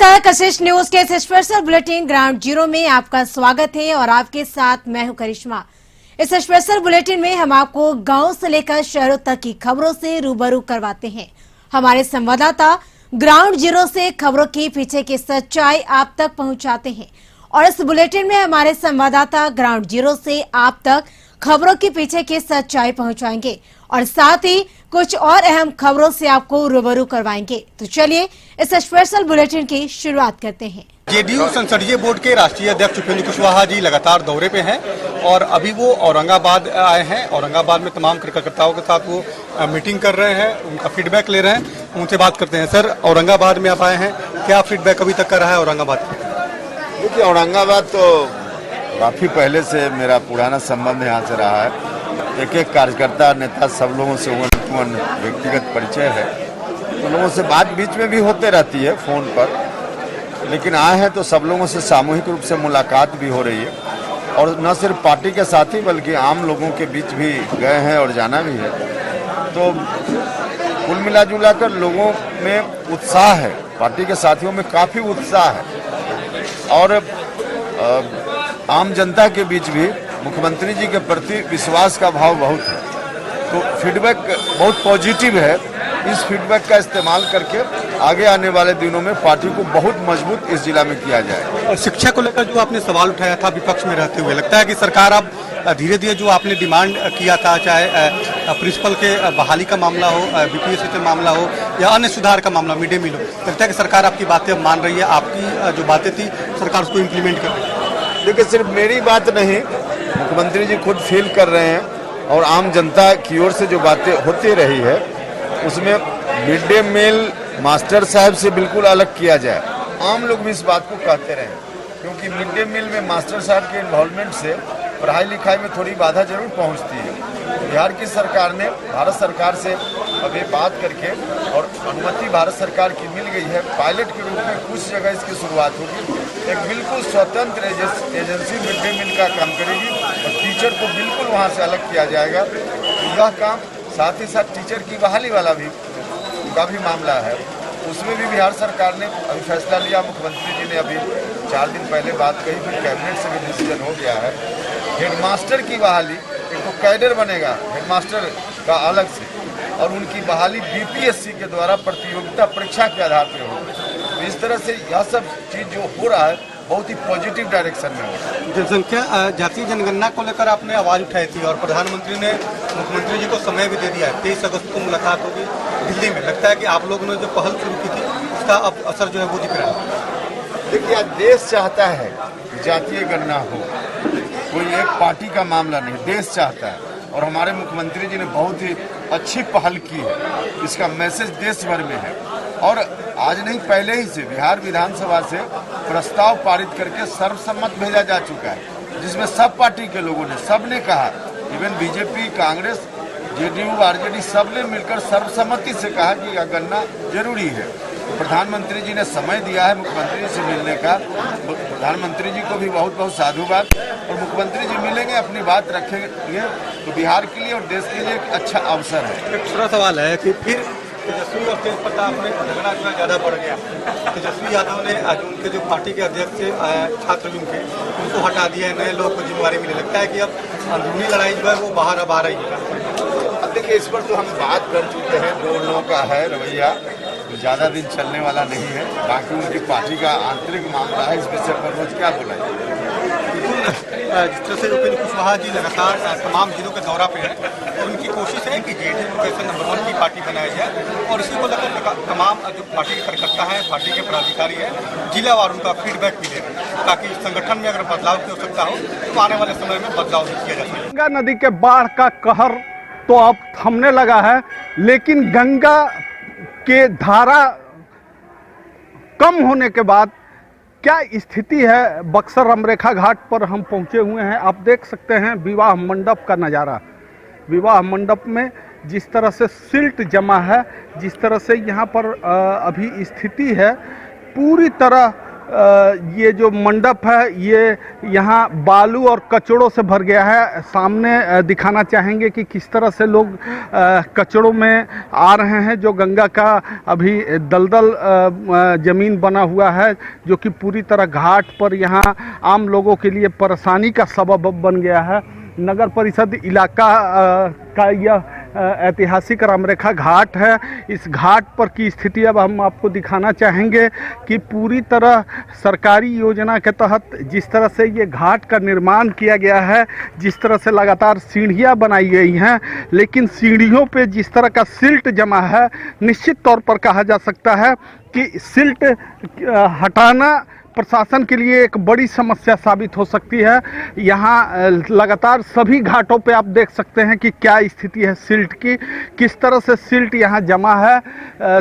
नमस्कार, कशिश न्यूज के इस स्पेशल बुलेटिन ग्राउंड जीरो में आपका स्वागत है और आपके साथ मैं हूं करिश्मा। इस स्पेशल बुलेटिन में हम आपको गांव से लेकर शहरों तक की खबरों से रूबरू करवाते हैं। हमारे संवाददाता ग्राउंड जीरो से खबरों के पीछे की सच्चाई आप तक पहुंचाते हैं और इस बुलेटिन में हमारे संवाददाता ग्राउंड जीरो से आप तक खबरों के पीछे की सच्चाई पहुंचाएंगे और साथ ही कुछ और अहम खबरों से आपको रूबरू करवाएंगे। तो चलिए इस स्पेशल बुलेटिन की शुरुआत करते हैं। जेडीयू संसदीय बोर्ड के राष्ट्रीय अध्यक्ष उपेंद्र कुशवाहा जी लगातार दौरे पे हैं और अभी वो औरंगाबाद आए हैं। औरंगाबाद में तमाम कार्यकर्ताओं के साथ वो मीटिंग कर रहे हैं, उनका फीडबैक ले रहे हैं, उनसे बात करते हैं। सर, औरंगाबाद में आप आए हैं, क्या फीडबैक अभी तक कर रहा है औरंगाबाद? देखिए, औरंगाबाद तो काफ़ी पहले से मेरा पुराना संबंध यहाँ से रहा है। एक एक कार्यकर्ता नेता सब लोगों से वन व्यक्तिगत परिचय है, तो लोगों से बात बीच में भी होते रहती है फ़ोन पर, लेकिन आए हैं तो सब लोगों से सामूहिक रूप से मुलाकात भी हो रही है और न सिर्फ पार्टी के साथी बल्कि आम लोगों के बीच भी गए हैं और जाना भी है। तो कुल मिला जुला कर लोगों में उत्साह है, पार्टी के साथियों में काफ़ी उत्साह है और आम जनता के बीच भी मुख्यमंत्री जी के प्रति विश्वास का भाव बहुत है। तो फीडबैक बहुत पॉजिटिव है। इस फीडबैक का इस्तेमाल करके आगे आने वाले दिनों में पार्टी को बहुत मजबूत इस जिला में किया जाए। और शिक्षा को लेकर जो आपने सवाल उठाया था विपक्ष में रहते हुए, लगता है कि सरकार अब धीरे धीरे जो आपने डिमांड किया था, चाहे प्रिंसिपल के बहाली का मामला हो, बीपीएससी का मामला हो या अन्य सुधार का मामला, मिड डे मील हो, लगता है कि सरकार आपकी बातें मान रही है, आपकी जो बातें थी सरकार उसको इम्प्लीमेंट कर रही है? देखिए, सिर्फ मेरी बात नहीं, मुख्यमंत्री जी खुद फील कर रहे हैं और आम जनता की ओर से जो बातें होती रही है उसमें मिड डे मील मास्टर साहब से बिल्कुल अलग किया जाए। आम लोग भी इस बात को कहते रहे, क्योंकि मिड डे मील में मास्टर साहब के इन्वॉल्वमेंट से पढ़ाई लिखाई में थोड़ी बाधा जरूर पहुंचती है। बिहार की सरकार ने भारत सरकार से अभी बात करके और अनुमति भारत सरकार की मिल गई है। पायलट के रूप में कुछ जगह इसकी शुरुआत होगी। एक बिल्कुल स्वतंत्र एजेंसी मिड डे मील का काम करेगी और टीचर को बिल्कुल वहाँ से अलग किया जाएगा। तो यह काम साथ ही साथ टीचर की बहाली वाला भी का भी मामला है, उसमें भी बिहार सरकार ने अभी फैसला लिया। मुख्यमंत्री जी ने अभी 4 दिन पहले बात कही, फिर कैबिनेट से भी डिसीजन हो गया है। हेडमास्टर की बहाली, एक तो कैडर बनेगा हेडमास्टर का अलग से और उनकी बहाली बीपीएससी के द्वारा प्रतियोगिता परीक्षा के आधार पर होगी। तो इस तरह से यह सब चीज़ जो हो रहा है बहुत ही पॉजिटिव डायरेक्शन में हो रहा है। जनसंख्या जातीय जनगणना को लेकर आपने आवाज़ उठाई थी और प्रधानमंत्री ने मुख्यमंत्री जी को समय भी दे दिया है। 23 अगस्त को मुलाकात होगी दिल्ली में। लगता है कि आप लोगों ने जो पहल शुरू की थी उसका अब असर जो है वो दिख रहा है? देखिए, आज देश चाहता है कि जातीय गणना हो, कोई एक पार्टी का मामला नहीं, देश चाहता है और हमारे मुख्यमंत्री जी ने बहुत ही अच्छी पहल की है। इसका मैसेज देश भर में है और आज नहीं पहले ही से बिहार विधानसभा से प्रस्ताव पारित करके सर्वसम्मत भेजा जा चुका है, जिसमें सब पार्टी के लोगों ने, सब ने कहा, even BJP, Congress, JDU, RJD सब ने मिलकर सर्वसम्मति से कहा कि यह गणना जरूरी है। तो प्रधानमंत्री जी ने समय दिया है मुख्यमंत्री जी से मिलने का। तो प्रधानमंत्री जी को भी बहुत बहुत साधुवाद और मुख्यमंत्री जी मिलेंगे, अपनी बात रखेंगे तो बिहार के लिए और देश के लिए एक अच्छा अवसर है। एक दूसरा सवाल है कि फिर तेजस्वी और तेज प्रताप में झगड़ा जो है ज़्यादा बढ़ गया। तेजस्वी यादव ने आज उनके जो पार्टी के अध्यक्ष थे छात्र के, उनको हटा दिया है, नए लोगों को जिम्मेवारी मिले। लगता है कि अब अंदरूनी लड़ाई जो है वो बाहर अब आ रही है। अब देखिए, इस पर तो हम बात कर चुके हैं, दो लोगों का है रवैया, ज़्यादा दिन चलने वाला नहीं है। बाकी उनकी पार्टी का आंतरिक मामला है, इस विषय पर रोज क्या बोला जाए। जिस तरह से उपेंद्र कुशवाहा जी लगातार तमाम जिलों के दौरा पे हैं और उनकी कोशिश है कि जेडीयू को कैसे नंबर 1 की पार्टी बनाई जाए और इसी को लेकर तमाम जो पार्टी के कार्यकर्ता हैं, पार्टी के पदाधिकारी हैं, जिलावार उनका फीडबैक भी ले रहे हैं ताकि संगठन में अगर बदलाव की आवश्यकता हो तो आने वाले समय में बदलाव भी किया जा सके। गंगा नदी के बाढ़ का कहर तो अब थमने लगा है, लेकिन गंगा के धारा कम होने के बाद क्या स्थिति है। बक्सर रामरेखा घाट पर हम पहुंचे हुए हैं। आप देख सकते हैं विवाह मंडप का नज़ारा। विवाह मंडप में जिस तरह से सिल्ट जमा है, जिस तरह से यहाँ पर अभी स्थिति है, पूरी तरह ये जो मंडप है ये यहाँ बालू और कचड़ों से भर गया है। सामने दिखाना चाहेंगे कि किस तरह से लोग कचड़ों में आ रहे हैं। जो गंगा का अभी दलदल जमीन बना हुआ है जो कि पूरी तरह घाट पर यहाँ आम लोगों के लिए परेशानी का सबब बन गया है। नगर परिषद इलाका का यह ऐतिहासिक रामरेखा घाट है। इस घाट पर की स्थिति अब हम आपको दिखाना चाहेंगे कि पूरी तरह सरकारी योजना के तहत जिस तरह से ये घाट का निर्माण किया गया है, जिस तरह से लगातार सीढ़ियां बनाई गई हैं, लेकिन सीढ़ियों पे जिस तरह का सिल्ट जमा है, निश्चित तौर पर कहा जा सकता है कि सिल्ट हटाना प्रशासन के लिए एक बड़ी समस्या साबित हो सकती है। यहाँ लगातार सभी घाटों पे आप देख सकते हैं कि क्या स्थिति है सिल्ट की, किस तरह से सिल्ट यहाँ जमा है।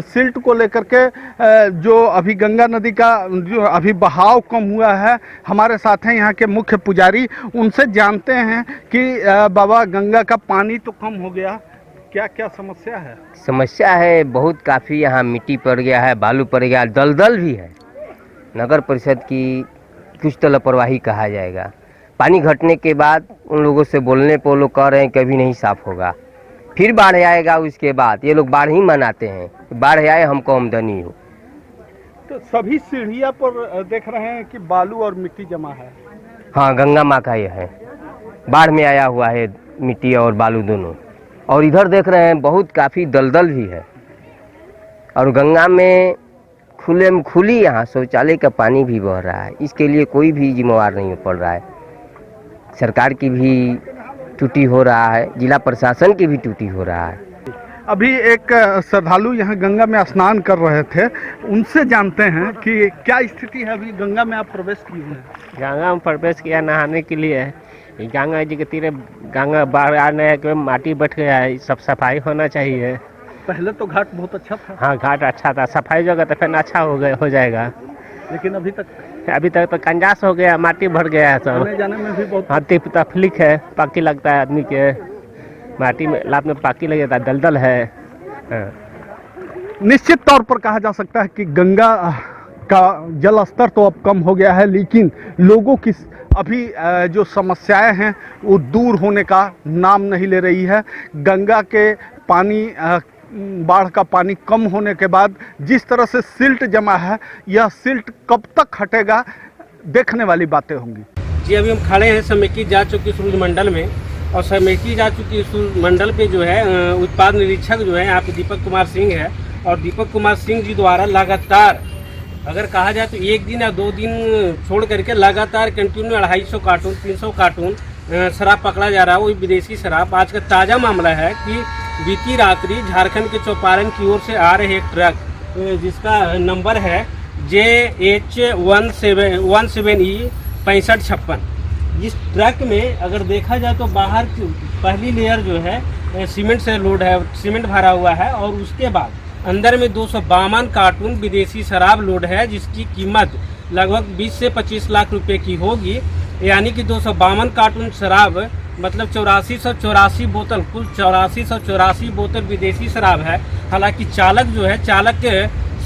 सिल्ट को लेकर के जो अभी गंगा नदी का जो अभी बहाव कम हुआ है, हमारे साथ हैं यहाँ के मुख्य पुजारी, उनसे जानते हैं कि बाबा गंगा का पानी तो कम हो गया, क्या क्या समस्या है? समस्या है बहुत, काफ़ी यहाँ मिट्टी पड़ गया है, बालू पड़ गया, दलदल भी है। नगर परिषद की कुछ तो लापरवाही कहा जाएगा। पानी घटने के बाद उन लोगों से बोलने पर लोग कह रहे हैं कभी नहीं साफ़ होगा, फिर बाढ़ आएगा, उसके बाद ये लोग बाढ़ ही मनाते हैं, बाढ़ आए हमको आमदनी हो। तो सभी सीढ़ियाँ पर देख रहे हैं कि बालू और मिट्टी जमा है। हाँ, गंगा माँ का ये है, बाढ़ में आया हुआ है मिट्टी और बालू दोनों। और इधर देख रहे हैं बहुत काफ़ी दलदल भी है, और गंगा में खुले में खुली यहाँ शौचालय का पानी भी बह रहा है। इसके लिए कोई भी जिम्मेवार नहीं पड़ रहा है। सरकार की भी टूटी हो रहा है, जिला प्रशासन की भी टूटी हो रहा है। अभी एक श्रद्धालु यहाँ गंगा में स्नान कर रहे थे, उनसे जानते हैं कि क्या स्थिति है। अभी गंगा में आप प्रवेश किए हैं? गंगा में प्रवेश किया नहाने के लिए। गंगा जी के तीरे गंगा बाढ़ आने के माटी बैठ गया है, सब सफाई होना चाहिए। पहले तो घाट बहुत अच्छा था। हाँ, घाट अच्छा था, सफाई जगह तो फिर अच्छा हो जाएगा, लेकिन अभी तक तो कंजास हो गया, माटी भर गया है सब। आने जाने में भी बहुत हाँ, तकलीफ है, पाकी लगता है आदमी के, माटी में लाभ में पाकी लग जाता है, दलदल है। हाँ। निश्चित तौर पर कहा जा सकता है कि गंगा का जल स्तर तो अब कम हो गया है, लेकिन लोगों की अभी जो समस्याएं हैं वो दूर होने का नाम नहीं ले रही है। गंगा के पानी बाढ़ का पानी कम होने के बाद जिस तरह से सिल्ट जमा है, यह सिल्ट कब तक हटेगा, देखने वाली बातें होंगी। जी, अभी हम खड़े हैं समेकी जा चुकी सूरज मंडल में, और समेकी जा चुकी सूरज मंडल पे जो है उत्पाद निरीक्षक जो है यहाँ पे दीपक कुमार सिंह है, और दीपक कुमार सिंह जी द्वारा लगातार अगर कहा जाए तो एक दिन या 2 दिन छोड़ करके लगातार कंटिन्यू 250 कार्टून 300 कार्टून शराब पकड़ा जा रहा है, वो विदेशी शराब। आज का ताज़ा मामला है कि बीती रात्रि झारखंड के चौपारण की ओर से आ रहे एक ट्रक जिसका नंबर है JH17E 6556, इस ट्रक में अगर देखा जाए तो बाहर की पहली लेयर जो है सीमेंट से लोड है, सीमेंट भरा हुआ है, और उसके बाद अंदर में 252 कार्टून विदेशी शराब लोड है, जिसकी कीमत लगभग 20 से 25 लाख रुपए की होगी। यानी कि 252 कार्टून शराब मतलब 8484 बोतल, कुल 8484 बोतल विदेशी शराब है। हालांकि चालक जो है, चालक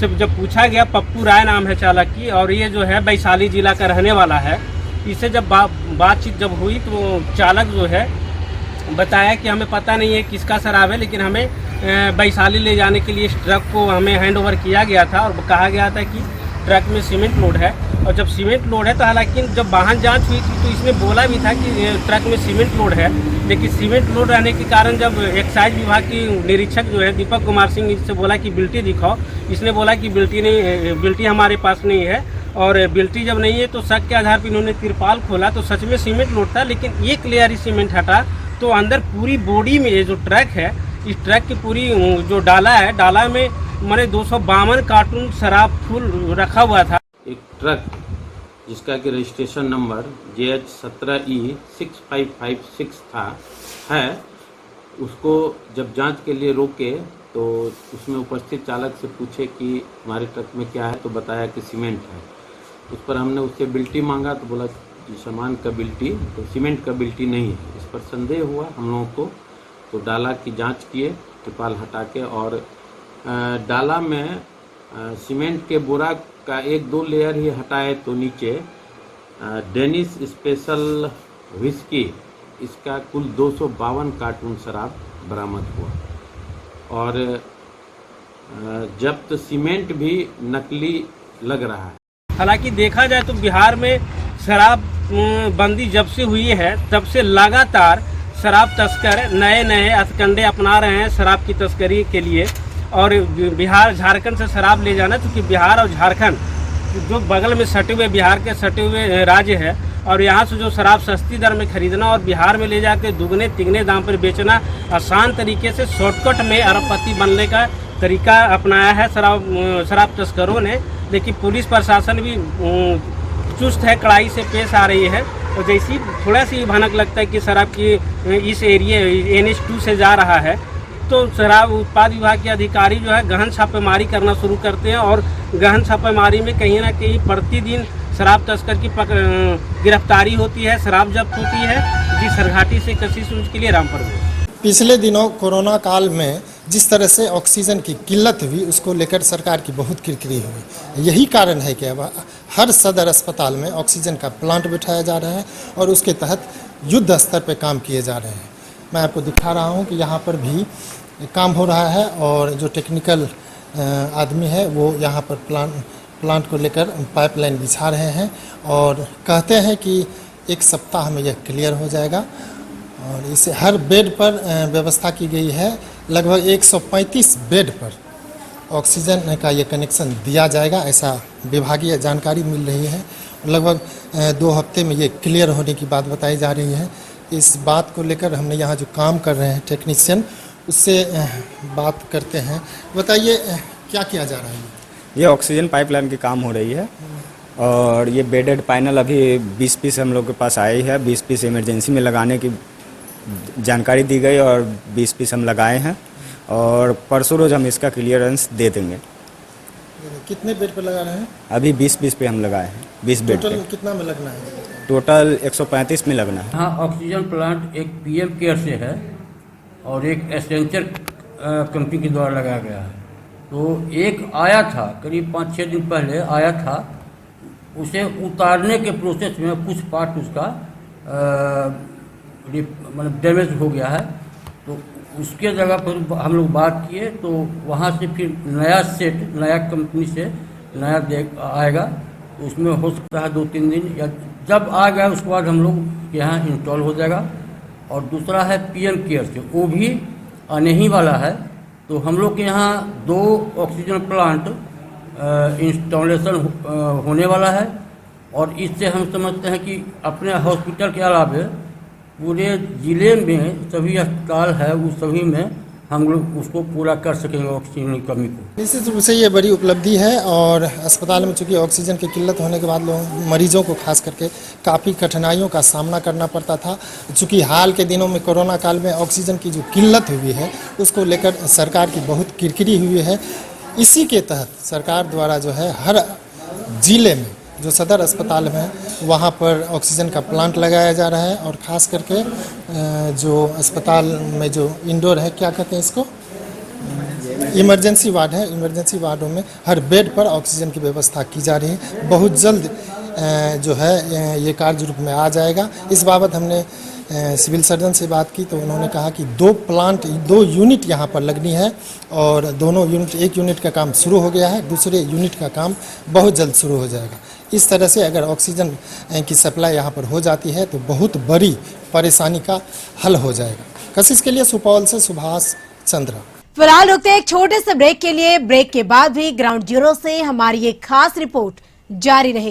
से जब पूछा गया, पप्पू राय नाम है चालक की, और ये जो है वैशाली जिला का रहने वाला है। इससे जब बातचीत जब हुई तो चालक जो है बताया कि हमें पता नहीं है किसका शराब है, लेकिन हमें वैशाली ले जाने के लिए इस ट्रक को हमें हैंड ओवर किया गया था, और कहा गया था कि ट्रक में सीमेंट लोड है। और जब सीमेंट लोड है तो हालांकि जब वाहन जांच हुई थी तो इसने बोला भी था कि ट्रक में सीमेंट लोड है, लेकिन सीमेंट लोड रहने के कारण जब एक्साइज विभाग की निरीक्षक जो है दीपक कुमार सिंह, इससे बोला कि बिल्टी दिखाओ, इसने बोला कि बिल्टी हमारे पास नहीं है। और बिल्टी जब नहीं है तो शक के आधार पर इन्होंने तिरपाल खोला तो सच में सीमेंट लोड था, लेकिन एक लेयर ही सीमेंट हटा तो अंदर पूरी बॉडी में ये जो ट्रक है, इस ट्रक की पूरी जो डाला है, डाला में मैंने 252 कार्टून शराब फुल रखा हुआ था। एक ट्रक जिसका कि रजिस्ट्रेशन नंबर JH17E 6556 है, उसको जब जांच के लिए रोके तो उसमें उपस्थित चालक से पूछे कि हमारे ट्रक में क्या है, तो बताया कि सीमेंट है। उस पर हमने उससे बिल्टी मांगा तो बोला कि सामान का बिल्टी, तो सीमेंट का बिल्टी नहीं है। इस पर संदेह हुआ हम लोगों को, तो डाला की जांच किए तिरपाल हटा के, और डाला में सीमेंट के बोरा का 1-2 लेयर ही हटाए तो नीचे डेनिश स्पेशल विस्की इसका कुल 252 कार्टून शराब बरामद हुआ और जब्त सीमेंट भी नकली लग रहा है। हालांकि देखा जाए तो बिहार में शराब बंदी जब से हुई है तब से लगातार शराब तस्कर नए नए हथकंडे अपना रहे हैं शराब की तस्करी के लिए। और बिहार झारखंड से शराब ले जाना, क्योंकि बिहार और झारखंड जो बगल में सटे हुए बिहार के सटे हुए राज्य है और यहाँ से जो शराब सस्ती दर में खरीदना और बिहार में ले जाकर दुगने तिगने दाम पर बेचना आसान तरीके से शॉर्टकट में अरबपति बनने का तरीका अपनाया है शराब तस्करों ने। लेकिन पुलिस प्रशासन भी चुस्त है, कड़ाई से पेश आ रही है। और जैसी थोड़ा सी भनक लगता है कि शराब की इस एरिया NH2 से जा रहा है तो शराब उत्पाद विभाग के अधिकारी जो है गहन छापेमारी करना शुरू करते हैं और गहन छापेमारी में कहीं ना कहीं प्रतिदिन शराब तस्कर की गिरफ्तारी होती है, शराब जब्त होती है। जी सरघाटी से कशिश न्यूज के लिए रामपुर में। पिछले दिनों कोरोना काल में जिस तरह से ऑक्सीजन की किल्लत हुई उसको लेकर सरकार की बहुत किरकिरी हुई। यही कारण है कि अब हर सदर अस्पताल में ऑक्सीजन का प्लांट बिठाया जा रहा है और उसके तहत युद्ध स्तर पर काम किए जा रहे हैं। मैं आपको दिखा रहा हूं कि यहाँ पर भी काम हो रहा है और जो टेक्निकल आदमी है वो यहाँ पर प्लांट को लेकर पाइपलाइन बिछा रहे हैं और कहते हैं कि 1 सप्ताह में यह क्लियर हो जाएगा। और इसे हर बेड पर व्यवस्था की गई है। लगभग 135 बेड पर ऑक्सीजन का ये कनेक्शन दिया जाएगा, ऐसा विभागीय जानकारी मिल रही है। लगभग 2 हफ्ते में ये क्लियर होने की बात बताई जा रही है। इस बात को लेकर हमने यहाँ जो काम कर रहे हैं टेक्नीशियन उससे बात करते हैं। बताइए क्या किया जा रहा है? ये ऑक्सीजन पाइपलाइन की काम हो रही है और ये बेडेड पैनल अभी 20 पीस हम लोग के पास आई है। 20 पीस इमरजेंसी में लगाने की जानकारी दी गई और 20 पीस हम लगाए हैं और परसों रोज हम इसका क्लियरेंस दे देंगे। कितने बेड पर लगा रहे हैं? अभी 20 पीस पे हम लगाए हैं। 20 बेड टोटल कितना में लगना है? टोटल 135 में लगना है। हाँ, ऑक्सीजन प्लांट एक PM केयर से है और एक एसेंचर कंपनी के द्वारा लगाया गया है। तो एक आया था करीब 5-6 दिन पहले आया था, उसे उतारने के प्रोसेस में कुछ पार्ट उसका मतलब डैमेज हो गया है। तो उसके जगह पर हम लोग बात किए तो वहाँ से फिर नया सेट नया कंपनी से नया आएगा। तो उसमें हो सकता है 2-3 दिन या जब आ गया उसके बाद हम लोग यहाँ इंस्टॉल हो जाएगा। और दूसरा है PM केयर से, वो भी आने ही वाला है। तो हम लोग के यहाँ 2 ऑक्सीजन प्लांट इंस्टॉलेशन होने वाला है और इससे हम समझते हैं कि अपने हॉस्पिटल के अलावे पूरे ज़िले में सभी अस्पताल है उस सभी में हम लोग उसको पूरा कर सकेंगे ऑक्सीजन की कमी को। निश्चित रूप से ये बड़ी उपलब्धि है और अस्पताल में चूँकि ऑक्सीजन की किल्लत होने के बाद मरीजों को खास करके काफ़ी कठिनाइयों का सामना करना पड़ता था। चूँकि हाल के दिनों में कोरोना काल में ऑक्सीजन की जो किल्लत हुई है उसको लेकर सरकार की बहुत किरकिरी हुई है। इसी के तहत सरकार द्वारा जो है हर जिले में जो सदर अस्पताल में वहाँ पर ऑक्सीजन का प्लांट लगाया जा रहा है और ख़ास करके जो अस्पताल में जो इंडोर है, क्या कहते हैं इसको, इमरजेंसी वार्ड है, इमरजेंसी वार्डों में हर बेड पर ऑक्सीजन की व्यवस्था की जा रही है। बहुत जल्द जो है ये कार्य रूप में आ जाएगा। इस बाबत हमने सिविल सर्जन से बात की तो उन्होंने कहा कि 2 यूनिट यहाँ पर लगनी है और दोनों यूनिट, एक यूनिट का काम शुरू हो गया है, दूसरे यूनिट का काम बहुत जल्द शुरू हो जाएगा। इस तरह से अगर ऑक्सीजन की सप्लाई यहाँ पर हो जाती है तो बहुत बड़ी परेशानी का हल हो जाएगा। कशिश के लिए सुपौल से सुभाष चंद्रा। फिलहाल रुकते हैं एक छोटे से ब्रेक के लिए। ब्रेक के बाद भी ग्राउंड जीरो से हमारी ये खास रिपोर्ट जारी रहेगी।